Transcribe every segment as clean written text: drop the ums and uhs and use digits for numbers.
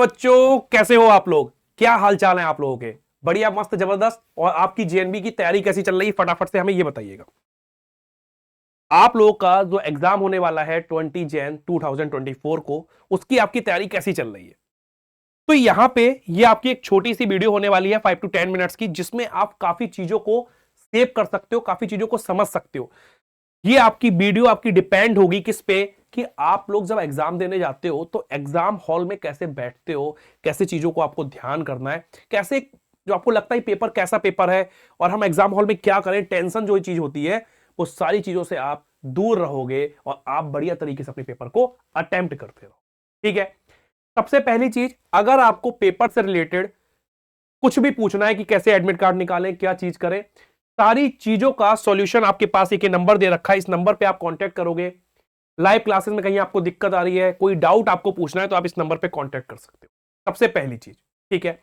Hello बच्चों, कैसे हो आप लोग? क्या हाल चाल है आप लोगों के? बढ़िया, मस्त, जबरदस्त। और आपकी जेएनबी की तैयारी कैसी चल रही है? फटाफट से हमें ये बताइएगा। आप लोगों का जो एग्जाम होने वाला है 20 जैन 2024 को, उसकी आपकी तैयारी कैसी चल रही है? तो यहां पे ये आपकी एक छोटी सी वीडियो होने वाली है 5 to 10 मिनट्स की, जिसमें आप काफी चीजों को सेव कर सकते हो, काफी चीजों को समझ सकते हो। ये आपकी वीडियो आपकी डिपेंड होगी किस पे, कि आप लोग जब एग्जाम देने जाते हो तो एग्जाम हॉल में कैसे बैठते हो, कैसे चीजों को आपको ध्यान करना है, कैसे जो आपको लगता है पेपर कैसा पेपर है और हम एग्जाम हॉल में क्या करें, टेंशन जो चीज होती है वो सारी चीजों से आप दूर रहोगे और आप बढ़िया तरीके से अपने पेपर को अटेम्प्ट करते रहो। ठीक है। सबसे पहली चीज, अगर आपको पेपर से रिलेटेड कुछ भी पूछना है कि कैसे एडमिट कार्ड निकालें, क्या चीज करें, सारी चीजों का सॉल्यूशन आपके पास एक नंबर दे रखा है। इस नंबर पे आप कांटेक्ट करोगे। लाइव क्लासेस में कहीं आपको दिक्कत आ रही है, कोई डाउट आपको पूछना है, तो आप इस नंबर पे कांटेक्ट कर सकते हो। सबसे पहली चीज। ठीक है।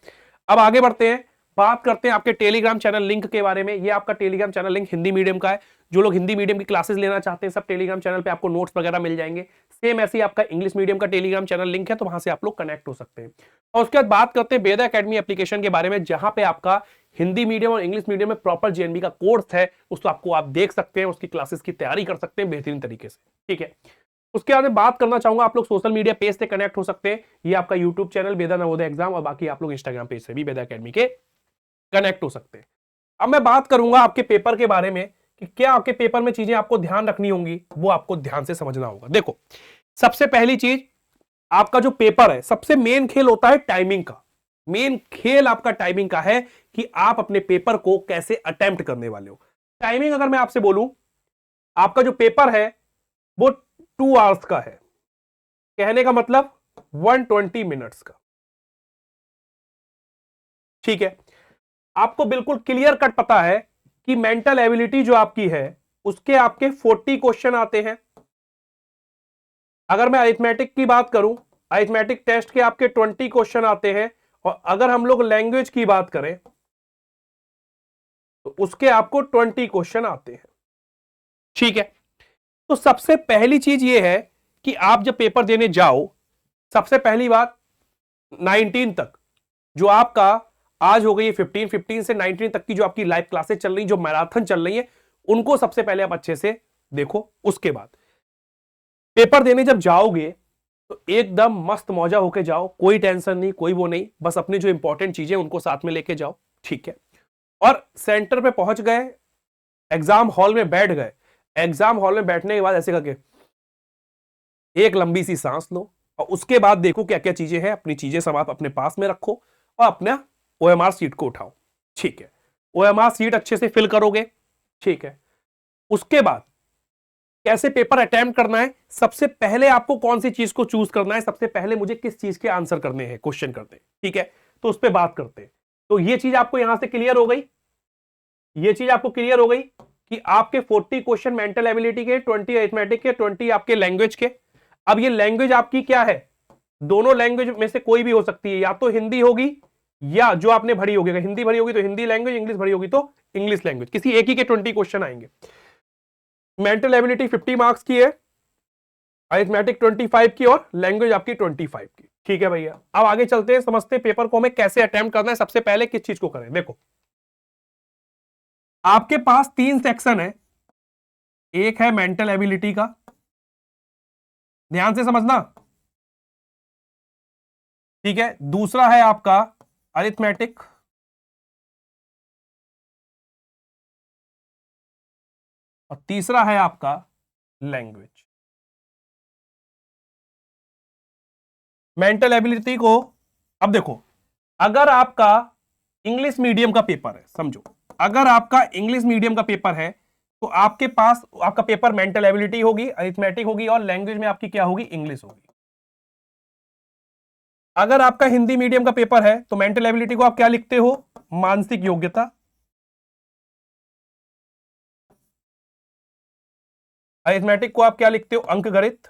अब आगे बढ़ते हैं, बात करते हैं आपके टेलीग्राम चैनल लिंक के बारे में। ये आपका Telegram channel link Hindi medium का है। जो लोग हिंदी मीडियम की क्लासेस लेना चाहते हैं, सब टेलीग्राम चैनल पे आपको नोट्स वगैरह मिल जाएंगे। सेम ऐसे ही आपका इंग्लिश मीडियम का टेलीग्राम चैनल लिंक है, तो वहां से आप लोग कनेक्ट हो सकते हैं। और उसके बाद बात करते हैं वेदा एकेडमी एप्लीकेशन के बारे में, जहां पे आपका हिंदी मीडियम और इंग्लिश मीडियम में प्रॉपर जेएनबी का कोर्स है। उसको आपको आप देख सकते हैं, उसकी क्लासेस की तैयारी कर सकते हैं बेहतरीन तरीके से। ठीक है। उसके बाद में बात करना चाहूंगा, आप लोग सोशल मीडिया पेज से कनेक्ट हो सकते हैं। ये आपका यूट्यूब चैनल वेदा नवोदय एग्जाम, और बाकी आप लोग इंस्टाग्राम पेज से भी वेदा एकेडमी के कनेक्ट हो सकते हैं। अब मैं बात करूंगा आपके पेपर के बारे में कि क्या आपके पेपर में चीजें आपको ध्यान रखनी होंगी, वो आपको ध्यान से समझना होगा। देखो, सबसे पहली चीज, आपका जो पेपर है, सबसे मेन खेल होता है टाइमिंग का। मेन खेल आपका टाइमिंग का है कि आप अपने पेपर को कैसे अटेम्प्ट करने वाले हो। टाइमिंग अगर मैं आपसे बोलूं, आपका जो पेपर है वो 2 आवर्स का है। कहने का मतलब 120 मिनट्स का। ठीक है। आपको बिल्कुल क्लियर कट पता है कि मेंटल एबिलिटी जो आपकी है, उसके आपके 40 क्वेश्चन आते हैं। अगर मैं अरिथमेटिक की बात करूं, अरिथमेटिक टेस्ट के आपके 20 क्वेश्चन आते हैं। और अगर हम लोग लैंग्वेज की बात करें तो उसके आपको 20 क्वेश्चन आते हैं। ठीक है। तो सबसे पहली चीज यह है कि आप जब पेपर देने जाओ, सबसे पहली बात, 19 तक जो आपका आज हो गई 15 से 19 तक की जो आपकी लाइव क्लासेस चल रही, जो मैराथन चल रही है, उनको सबसे पहले आप अच्छे से देखो। उसके बाद पेपर देने जब जाओगे तो एकदम मस्त मौजा होके जाओ, कोई टेंशन नहीं, कोई वो नहीं, बस अपनी जो इंपॉर्टेंट चीजें उनको साथ में लेके जाओ। ठीक है। और सेंटर पे पहुंच गए, एग्जाम हॉल में बैठ गए। एग्जाम हॉल में बैठने के बाद ऐसे करके एक लंबी सी सांस लो और उसके बाद देखो क्या क्या चीजें हैं, अपनी चीजें सब आप अपने पास में रखो और अपना ओएमआर सीट को उठाओ। ठीक है। ओएमआर सीट अच्छे से फिल करोगे। ठीक है। उसके बाद कैसे पेपर अटेम्प्ट करना है, सबसे पहले आपको कौन सी चीज को चूज करना है, सबसे पहले मुझे किस चीज के आंसर करने हैं, क्वेश्चन करने हैं। ठीक है। तो उस पर बात करते हैं। तो ये चीज आपको यहां से क्लियर हो गई। ये चीज आपको क्लियर हो गई कि आपके 40 क्वेश्चन मेंटल एबिलिटी के, 20 अरिथमेटिक के, 20 आपके लैंग्वेज के। अब ये लैंग्वेज आपकी क्या है? दोनों लैंग्वेज में से कोई भी हो सकती है, या तो हिंदी होगी या जो आपने भरी होगी। अगर हिंदी भरी होगी तो हिंदी लैंग्वेज, इंग्लिश भरी होगी तो इंग्लिश लैंग्वेज, किसी एक ही के 20 क्वेश्चन आएंगे। मेंटल एबिलिटी 50 मार्क्स की है, अरिथमेटिक 25 की और लैंग्वेज आपकी 25 की। ठीक है भैया। अब आगे चलते हैं, समझते हैं पेपर को हमें कैसे अटेम्प्ट करना है। सबसे पहले किस चीज को करें, देखो आपके पास 3 सेक्शन है। एक है मेंटल एबिलिटी का, ध्यान से समझना। ठीक है। दूसरा है आपका अरिथमेटिक, और तीसरा है आपका लैंग्वेज। मेंटल एबिलिटी को, अब देखो, अगर आपका इंग्लिश मीडियम का पेपर है, समझो, अगर आपका इंग्लिश मीडियम का पेपर है तो आपके पास आपका पेपर मेंटल एबिलिटी होगी, अरिथमेटिक होगी, और लैंग्वेज में आपकी क्या होगी, इंग्लिश होगी। अगर आपका हिंदी मीडियम का पेपर है तो मेंटल एबिलिटी को आप क्या लिखते हो, मानसिक योग्यता। अरिथमेटिक को आप क्या लिखते हो, अंकगणित।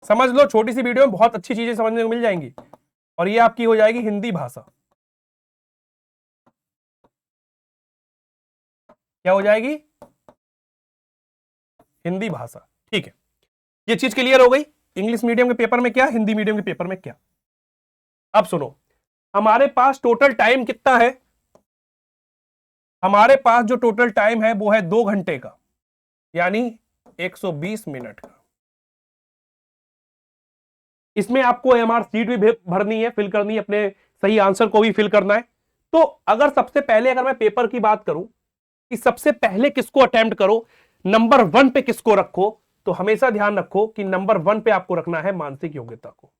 समझ लो, छोटी सी वीडियो में बहुत अच्छी चीजें समझने को मिल जाएंगी। और ये आपकी हो जाएगी हिंदी भाषा। क्या हो जाएगी, हिंदी भाषा। ठीक है। ये चीज क्लियर हो गई। इंग्लिश मीडियम के पेपर में क्या, हिंदी मीडियम के पेपर में क्या। अब सुनो, हमारे पास टोटल टाइम कितना है, हमारे पास जो टोटल टाइम है वो है 2 घंटे का, यानी 120 मिनट का। इसमें आपको एमआर सीट भी भरनी है, फिल करनी है, अपने सही आंसर को भी फिल करना है। तो अगर सबसे पहले अगर मैं पेपर की बात करूं कि सबसे पहले किसको अटेम्प्ट करो, नंबर 1 पे किसको रखो, तो हमेशा ध्यान रखो कि नंबर 1 पे आपको रखना है मानसिक योग्यता को।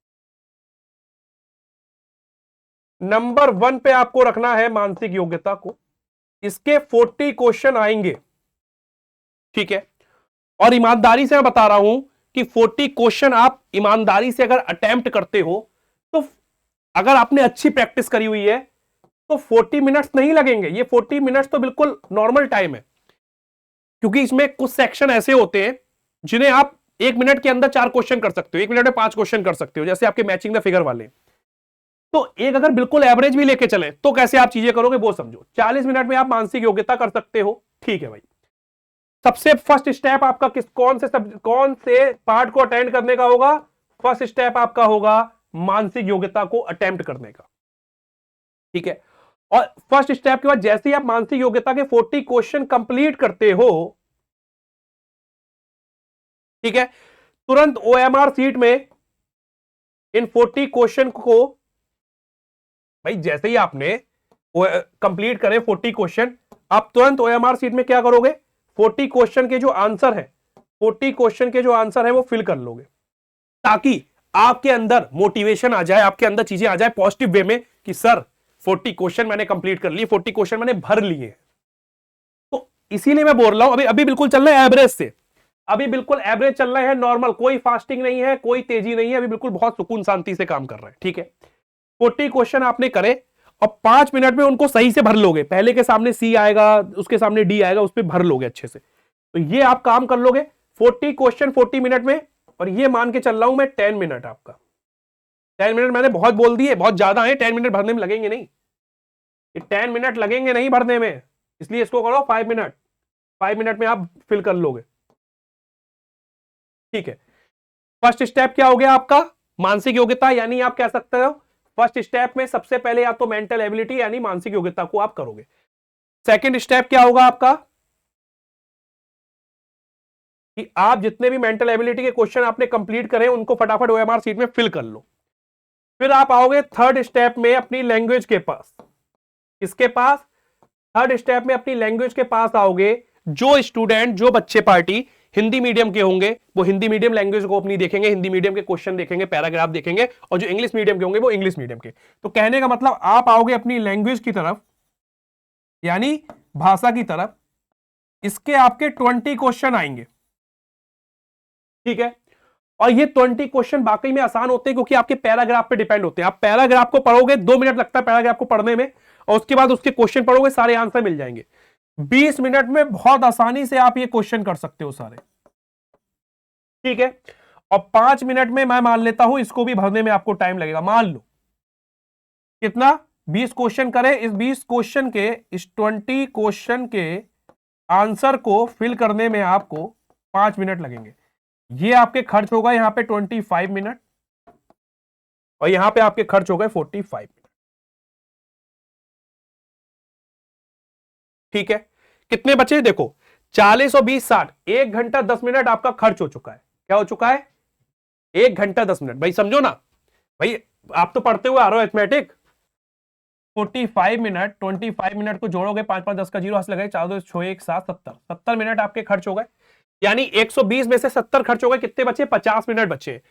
नंबर 1 पे आपको रखना है मानसिक योग्यता को। इसके 40 क्वेश्चन आएंगे, ठीक है। और ईमानदारी से मैं बता रहा हूं कि 40 क्वेश्चन आप ईमानदारी से अगर अटेम्प्ट करते हो, तो अगर आपने अच्छी प्रैक्टिस करी हुई है तो 40 मिनट्स नहीं लगेंगे। ये 40 मिनट्स तो बिल्कुल नॉर्मल टाइम है, क्योंकि इसमें कुछ सेक्शन ऐसे होते हैं जिन्हें आप 1 मिनट के अंदर 4 क्वेश्चन कर सकते हो, 1 मिनट में 5 क्वेश्चन कर सकते हो, जैसे आपके मैचिंग द फिगर वाले। तो एक अगर बिल्कुल एवरेज भी लेके चले तो कैसे आप चीजें करोगे वो समझो। 40 मिनट में आप मानसिक योग्यता कर सकते हो, ठीक है भाई। सबसे फर्स्ट स्टेप आपका कौन से पार्ट को अटेंड करने का होगा, फर्स्ट स्टेप आपका होगा मानसिक योग्यता को अटेम्प्ट करने का, ठीक है। और फर्स्ट स्टेप के बाद जैसे ही आप मानसिक योग्यता के 40 क्वेश्चन कंप्लीट करते हो, ठीक है, तुरंत ओएमआर सीट में इन 40 क्वेश्चन को, भाई जैसे ही आपने कंप्लीट करे 40 क्वेश्चन, आप तुरंत ओएमआर सीट में क्या करोगे, 40 क्वेश्चन के जो आंसर है, 40 क्वेश्चन के जो आंसर है वो फिल कर लोगे, ताकि आपके अंदर मोटिवेशन आ जाए, आपके अंदर चीजें आ जाए पॉजिटिव वे में कि सर 40 क्वेश्चन मैंने कंप्लीट कर लिए, 40 क्वेश्चन मैंने भर लिए। तो इसीलिए मैं बोल रहा हूं अभी बिल्कुल चल रहा है एवरेज से, अभी बिल्कुल एवरेज चल रहा है, नॉर्मल, कोई फास्टिंग नहीं है, कोई तेजी नहीं है, अभी बिल्कुल बहुत सुकून शांति से काम कर रहा है, ठीक है। 40 क्वेश्चन आपने करे और 5 मिनट में उनको सही से भर लोगे। पहले के सामने सी आएगा, उसके सामने डी आएगा, उस पर भर लोगे अच्छे से। तो ये आप काम कर लोगे 40 क्वेश्चन 40 मिनट में। और ये मान के चल रहा हूं मैं 10 मिनट आपका, 10 मिनट मैंने बहुत बोल दिए, बहुत ज्यादा है, 10 मिनट भरने में लगेंगे नहीं, ये 10 मिनट लगेंगे नहीं भरने में, इसलिए इसको करो 5 मिनट, 5 मिनट में आप फिल कर लोगे, ठीक है। फर्स्ट स्टेप क्या हो गया आपका, मानसिक योग्यता, यानी आप कह सकते हो फर्स्ट स्टेप में सबसे पहले या तो मेंटल एबिलिटी यानी मानसिक योग्यता को आप करोगे। सेकंड स्टेप क्या होगा आपका कि आप जितने भी मेंटल एबिलिटी के क्वेश्चन आपने कंप्लीट करे उनको फटाफट ओएमआर सीट में फिल कर लो। फिर आप आओगे थर्ड स्टेप में अपनी लैंग्वेज के पास, इसके पास थर्ड स्टेप में अपनी लैंग्वेज के पास आओगे। जो स्टूडेंट, जो बच्चे पार्टी हिंदी मीडियम के होंगे वो हिंदी मीडियम लैंग्वेज को अपनी देखेंगे, हिंदी मीडियम के क्वेश्चन देखेंगे, पैराग्राफ देखेंगे, और जो इंग्लिश मीडियम के होंगे वो इंग्लिश मीडियम के। तो कहने का मतलब आप आओगे अपनी लैंग्वेज की तरफ, यानी भाषा की तरफ, इसके आपके 20 क्वेश्चन आएंगे, ठीक है। और ये 20 क्वेश्चन वाकई में आसान होते हैं क्योंकि आपके पैराग्राफ पे डिपेंड होते हैं। आप पैराग्राफ को पढ़ोगे, 2 मिनट लगता है पैराग्राफ को पढ़ने में, और उसके बाद उसके क्वेश्चन पढ़ोगे, सारे आंसर मिल जाएंगे। 20 मिनट में बहुत आसानी से आप ये क्वेश्चन कर सकते हो सारे, ठीक है। और 5 मिनट में मैं मान लेता हूं इसको भी भरने में आपको टाइम लगेगा। मान लो कितना, 20 क्वेश्चन करे, इस 20 क्वेश्चन के, इस 20 क्वेश्चन के आंसर को फिल करने में आपको 5 मिनट लगेंगे। ये आपके खर्च होगा यहां पे 25 मिनट, और यहां पे आपके खर्च हो गए 45 मिनट, ठीक है। कितने बचे देखो, 40 और 20 60, 1 घंटा 10 मिनट आपका खर्च हो चुका है। क्या हो चुका है, 1 घंटा 10 मिनट। भाई समझो ना, भाई आप तो पढ़ते हुए आ रहे हो अरिथमेटिक। 45 मिनट, 25 मिनट को जोड़ोगे, 5 5 10 का जीरो हंस लगे, 4 2 6 1 7 70, 70 मिनट आपके खर्च हो गए। यानी 120 में से 70 खर्च हो गए, कितने बचे, 50 मिनट बचे।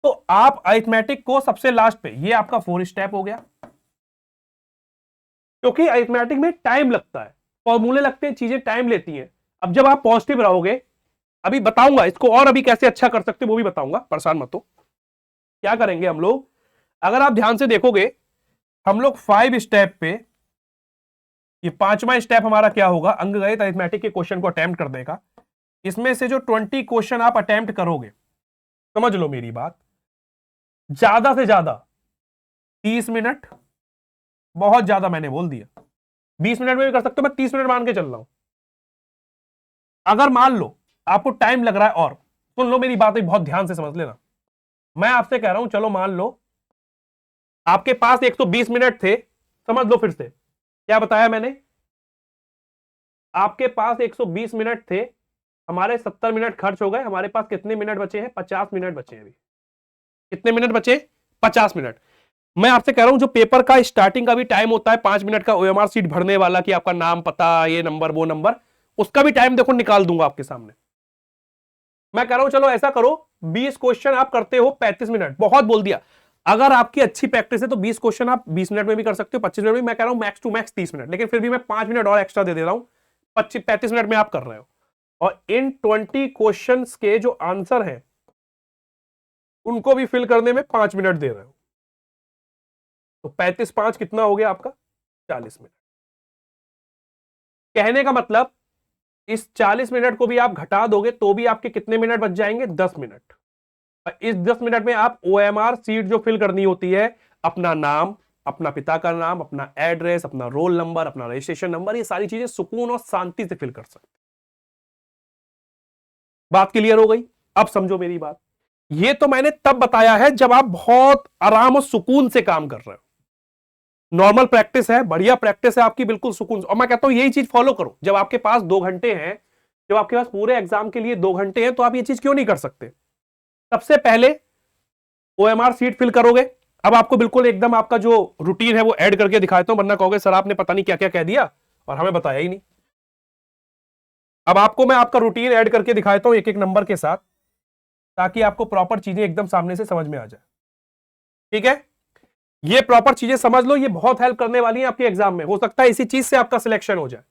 तो आप अरिथमेटिक को सबसे लास्ट पे, ये आपका 4 स्टेप हो गया, क्योंकि अरिथमेटिक में टाइम लगता है, फॉर्मूले लगते हैं, चीजें टाइम लेती हैं। अब जब आप पॉजिटिव रहोगे, अभी बताऊंगा इसको और अभी कैसे अच्छा कर सकते वो भी बताऊंगा, परेशान मत हो। क्या करेंगे हम लोग, अगर आप ध्यान से देखोगे, हम लोग 5 स्टेप पे, ये 5वां स्टेप हमारा क्या होगा, अंकगणित अरिथमेटिक के क्वेश्चन को अटेम्प्ट करने का। इसमें से जो 20 क्वेश्चन आप अटेम्प्ट करोगे, समझ लो मेरी बात, ज्यादा से ज्यादा 30 मिनट, बहुत ज्यादा मैंने बोल दिया, 20 मिनट में भी कर सकते हो, मैं 30 मिनट मान के चल रहा हूं। अगर मान लो आपको टाइम लग रहा है, और सुन लो मेरी बात बहुत ध्यान से समझ लेना, मैं आपसे कह रहा हूं, चलो मान लो आपके पास 120 मिनट थे, समझ लो फिर से क्या बताया मैंने, आपके पास 120 मिनट थे, हमारे 70 मिनट खर्च हो गए, हमारे पास कितने मिनट बचे हैं? 50 मिनट बचे हैं अभी। कितने मिनट बचे? 50 मिनट। मैं आपसे कह रहा हूं जो पेपर का स्टार्टिंग का भी टाइम होता है 5 मिनट का, ओएमआर सीट भरने वाला, कि आपका नाम पता, ये नंबर वो नंबर, उसका भी टाइम देखो निकाल दूंगा आपके सामने। मैं कह रहा हूं चलो ऐसा करो, 20 क्वेश्चन आप करते हो 35 मिनट, बहुत बोल दिया। अगर आपकी अच्छी प्रैक्टिस है तो 20 क्वेश्चन आप 20 मिनट में भी कर सकते हो, 25 मिनट में। मैं कह रहा हूं मैक्स टू मैक्स 30 मिनट, लेकिन फिर भी मैं 5 मिनट और एक्स्ट्रा दे दे रहा हूं, 35 मिनट में आप कर रहे हो। और इन 20 क्वेश्चन के जो आंसर है उनको भी फिल करने में 5 मिनट दे रहे हो, तो 35 5 कितना हो गया आपका? 40 मिनट। कहने का मतलब इस 40 मिनट को भी आप घटा दोगे तो भी आपके कितने मिनट बच जाएंगे? 10 मिनट। इस 10 मिनट में आप ओएमआर सीट जो फिल करनी होती है, अपना नाम, अपना पिता का नाम, अपना एड्रेस, अपना रोल नंबर, अपना रजिस्ट्रेशन नंबर, ये सारी चीजें सुकून और शांति से फिल कर सकते। बात क्लियर हो गई? अब समझो मेरी बात। ये तो मैंने तब बताया है जब आप बहुत आराम और सुकून से काम कर रहे हो। नॉर्मल प्रैक्टिस है, बढ़िया प्रैक्टिस है आपकी, बिल्कुल सुकून। और मैं कहता हूं यही चीज फॉलो करो जब आपके पास 2 घंटे हैं, जब आपके पास पूरे एग्जाम के लिए 2 घंटे हैं, तो आप ये चीज क्यों नहीं कर सकते? सबसे पहले ओएमआर सीट फिल करोगे। अब आपको बिल्कुल एकदम आपका जो रूटीन है वो ऐड करके दिखाता हूं, वरना कहोगे सर आपने पता नहीं क्या क्या कह दिया और हमें बताया ही नहीं। अब आपको मैं आपका रूटीन ऐड करके दिखाता हूं एक एक नंबर के साथ, ताकि आपको प्रॉपर चीजें एकदम सामने से समझ में आ जाए। ठीक है, ये प्रॉपर चीजें समझ लो, ये बहुत हेल्प करने वाली है आपके एग्जाम में। हो सकता है इसी चीज से आपका सिलेक्शन हो जाए।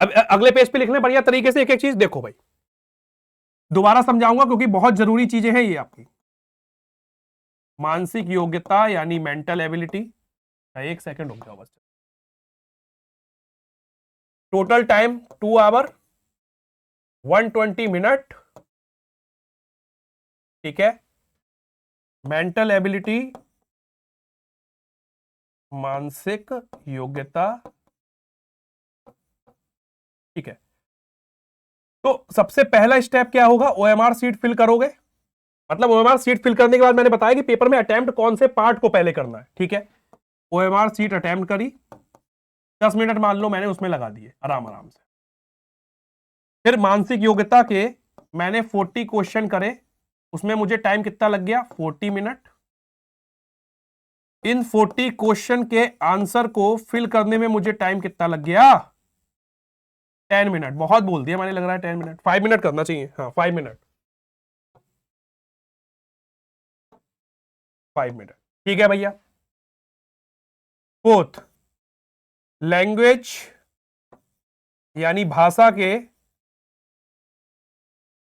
अब अगले पेज पे लिख लें बढ़िया तरीके से एक एक चीज। देखो भाई, दोबारा समझाऊंगा क्योंकि बहुत जरूरी चीजें हैं ये आपकी। मानसिक योग्यता यानी मेंटल एबिलिटी, एक सेकंड रुक जाओ बस। Total time 2 hour 120 minute. ठीक है, मेंटल एबिलिटी, मानसिक योग्यता। ठीक है, तो सबसे पहला स्टेप क्या होगा? ओएमआर सीट फिल करोगे। मतलब ओएमआर सीट फिल करने के बाद मैंने बताया कि पेपर में अटेम्प्ट कौन से पार्ट को पहले करना है। ठीक है, ओएमआर सीट अटेम्प्ट करी, 10 मिनट मान लो मैंने उसमें लगा दिए आराम आराम से। फिर मानसिक योग्यता के मैंने 40 क्वेश्चन करे, उसमें मुझे टाइम कितना लग गया? 40 मिनट। इन 40 क्वेश्चन के आंसर को फिल करने में मुझे टाइम कितना लग गया? 10 मिनट। बहुत बोल दिया मैंने, लग रहा है 10 मिनट, 5 मिनट करना चाहिए। हाँ 5 मिनट, 5 मिनट। ठीक है भैया। फोर्थ, लैंग्वेज यानी भाषा के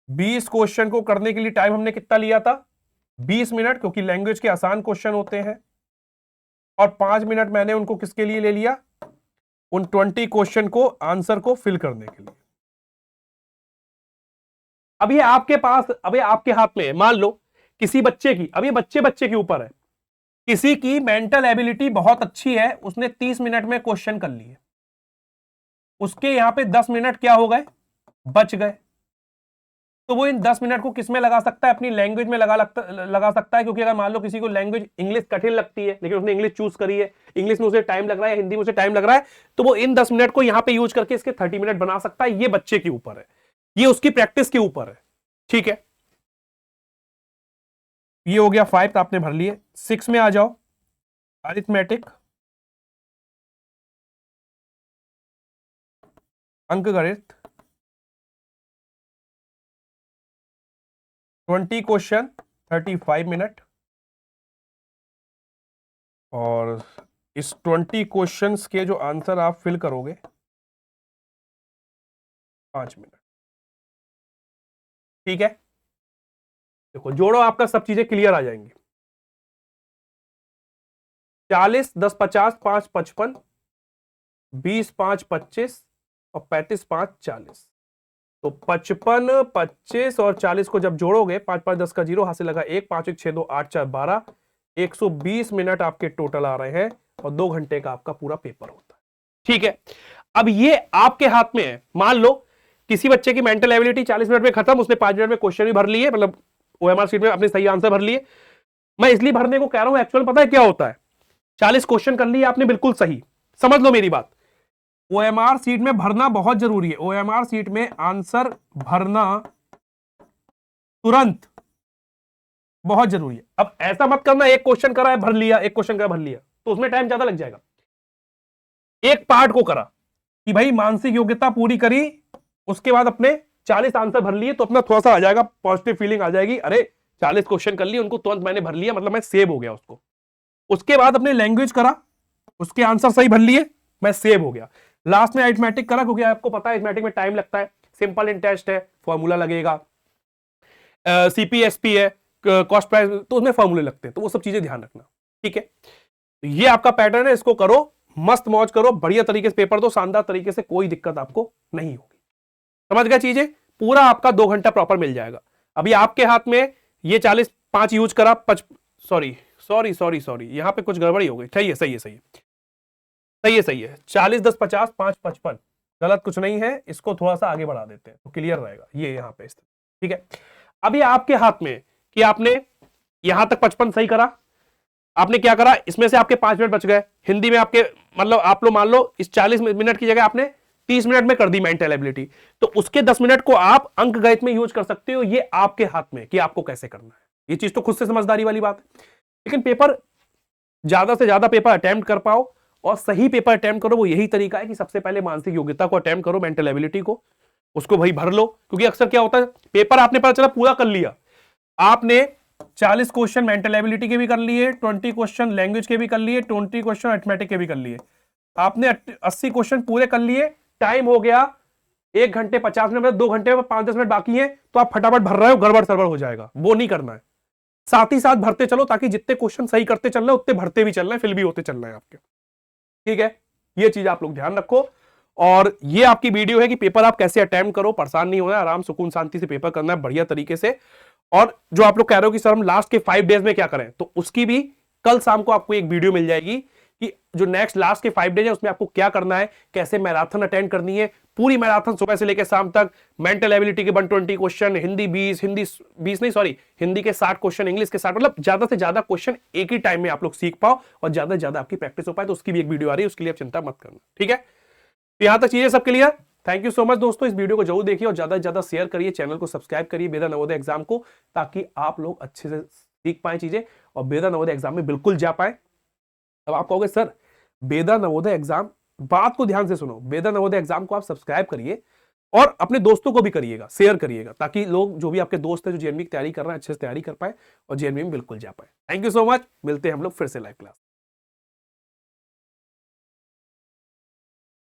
20 क्वेश्चन को करने के लिए टाइम हमने कितना लिया था? 20 मिनट, क्योंकि लैंग्वेज के आसान क्वेश्चन होते हैं। और 5 मिनट मैंने उनको किसके लिए ले लिया? उन 20 क्वेश्चन को आंसर को फिल करने के लिए। अब ये आपके पास, अब ये आपके हाथ में है। मान लो किसी बच्चे की, अब ये बच्चे बच्चे के ऊपर है, किसी की मेंटल एबिलिटी बहुत अच्छी है, उसने 30 मिनट में क्वेश्चन कर लिए, उसके यहां पे 10 मिनट क्या हो गए? बच गए। तो वो इन 10 मिनट को किस में लगा सकता है? अपनी लैंग्वेज में लगा सकता है। क्योंकि अगर मान लो किसी को लैंग्वेज इंग्लिश कठिन लगती है, लेकिन उसने इंग्लिश चूज करी है, इंग्लिश में उसे टाइम लग रहा है, हिंदी में उसे टाइम लग रहा है, तो वो इन 10 मिनट को यहां पे यूज करके इसके 30 मिनट बना सकता है। ये बच्चे के ऊपर है, ये उसकी प्रैक्टिस के ऊपर है। ठीक है, ये हो गया 5, आपने भर लिए। 6 में आ जाओ, अरिथमेटिक, अंकगणित। 20 क्वेश्चन 35 मिनट, और इस 20 क्वेश्चंस के जो आंसर आप फिल करोगे 5 मिनट। ठीक है, देखो जोड़ो, आपका सब चीजें क्लियर आ जाएंगी। 40 10 50 5 55, 20 5 25 और 35 5 40। तो 55 25 और 40 को जब जोड़ोगे, 5 5 10 का 0 हाथ से लगा 1, 5 1 6 2 8 4 12, 120 मिनट आपके टोटल आ रहे हैं, और 2 घंटे का आपका पूरा पेपर होता है। ठीक है, अब ये आपके हाथ में है। मान लो किसी बच्चे की मेंटल एबिलिटी 40 मिनट में खत्म, उसने 5 मिनट में क्वेश्चन भी भर लिए, मतलब ओएमआर शीट में अपने सही आंसर भर लिए। मैं इसलिए भरने को कह रहा हूं, एक्चुअल पता है क्या होता है, 40 क्वेश्चन कर लिए आपने बिल्कुल सही, समझ लो मेरी बात। ओएमआर सीट में भरना बहुत जरूरी है, ओएमआर सीट में आंसर भरना तुरंत बहुत जरूरी है। अब ऐसा मत करना एक क्वेश्चन करा है भर लिया, एक क्वेश्चन करा भर लिया, तो उसमें टाइम ज्यादा लग जाएगा। एक पार्ट को करा कि भाई मानसिक योग्यता पूरी करी, उसके बाद अपने 40 आंसर भर लिए, तो अपना थोड़ा सा आ जाएगा, पॉजिटिव फीलिंग आ जाएगी, अरे 40 क्वेश्चन कर लिए, उनको तुरंत मैंने भर लिया, मतलब मैं सेव हो गया उसको। उसके बाद अपने लैंग्वेज करा, उसके आंसर सही भर लिए, मैं सेव हो गया। लास्ट में अरिथमेटिक करा, क्योंकि आपको पता है अरिथमेटिक में टाइम लगता है, सिंपल इंटरेस्ट है, फॉर्मूला लगेगा, सीपीएसपी है, कॉस्ट प्राइस, तो उसमें फॉर्मूले लगते हैं, तो वो सब चीजें ध्यान रखना, ठीक है। ये आपका पैटर्न है, इसको करो, मस्त मौज करो, बढ़िया तरीके से पेपर दो, शानदार तरीके से, कोई दिक्कत आपको नहीं होगी। समझ गए चीजें, पूरा आपका 2 घंटा प्रॉपर मिल जाएगा। अभी आपके हाथ में ये 40 5 यूज करा, सॉरी यहां पे कुछ गड़बड़ी हो गई, सही है 40 10 50 5 55, गलत कुछ नहीं है, इसको थोड़ा सा आगे बढ़ा देते हैं तो क्लियर रहेगा, ये यहां पे, ठीक है। अभी आपके हाथ में कि आपने यहां तक 55 सही करा, आपने क्या करा, इसमें से आपके 5 मिनट बच गए, हिंदी में आपके, मतलब आप लोग मान लो इस 40 मिनट की जगह आपने 30 मिनट में कर दी मेंटल एबिलिटी, तो उसके 10 मिनट को आप अंक गणित में यूज कर सकते हो, ये आपके हाथ में कि आपको कैसे करना है। ये चीज तो खुद से समझदारी वाली बात है, लेकिन पेपर ज्यादा से ज्यादा पेपर अटेम्प्ट कर पाओ और सही पेपर अटेम्प्ट करो, वो यही तरीका है कि सबसे पहले मानसिक योग्यता को अटेम्प्ट करो, मेंटल एबिलिटी को, उसको भाई भर लो। क्योंकि अक्सर क्या होता है, पेपर आपने पता चला पूरा कर लिया, आपने 40 क्वेश्चन मेंटल एबिलिटी के भी कर लिए, 20 क्वेश्चन लैंग्वेज के भी कर लिए, 20 क्वेश्चन अरिथमेटिक के भी कर लिए, आपने 80 क्वेश्चन पूरे कर लिए, टाइम हो गया 1 घंटे 50 मिनट, 2 घंटे में 5-10 मिनट बाकी है, तो आप फटाफट भर रहे हो, गड़बड़ सड़बड़ हो जाएगा, वो नहीं करना है। साथ ही साथ भरते चलो, ताकि जितने क्वेश्चन सही करते चल रहे हैं उतने भरते भी चल रहे हैं, फिल भी होते चल रहे हैं आपके, ठीक है। ये चीज आप लोग ध्यान रखो, और ये आपकी वीडियो है कि पेपर आप कैसे अटेम्प्ट करो, परेशान नहीं होना है, आराम सुकून शांति से पेपर करना है बढ़िया तरीके से। और जो आप लोग कह रहे हो कि सर हम लास्ट के 5 डेज में क्या करें, तो उसकी भी कल शाम को आपको एक वीडियो मिल जाएगी कि जो नेक्स्ट लास्ट के 5 डेज है उसमें आपको क्या करना है, कैसे मैराथन अटेंड करनी है, पूरी मैराथन सुबह से लेकर शाम तक, मेंटल एबिलिटी के 120 क्वेश्चन, हिंदी 60 क्वेश्चन, इंग्लिश के 60, मतलब ज्यादा से ज्यादा क्वेश्चन एक ही टाइम में आप लोग सीख पाओ और ज्यादा से ज्यादा आपकी प्रैक्टिस हो पाए, तो उसकी भी एक वीडियो आ रही है, उसके लिए आप चिंता मत करना, ठीक है। तो यहां तक चीजें सब clear. Thank you so much दोस्तों, इस वीडियो को जरूर देखिए और ज्यादा से ज्यादा शेयर करिए, चैनल को सब्सक्राइब करिए बेदा नवोदय एग्जाम को, ताकि आप लोग अच्छे से सीख पाए चीजें और बेदा नवोदय एग्जाम में बिल्कुल जा पाए। अब आप कहोगे सर बेदा नवोदय एग्जाम, बात को ध्यान से सुनो, बेदा नवोदय एग्जाम को आप सब्सक्राइब करिए और अपने दोस्तों को भी करिएगा, शेयर करिएगा, ताकि लोग जो भी आपके दोस्त है जो जेएनवी की तैयारी कर रहे हैं अच्छे से तैयारी कर पाए और जेएनवी में बिल्कुल जा पाए। थैंक यू सो मच, मिलते हैं हम लोग फिर से लाइव क्लास।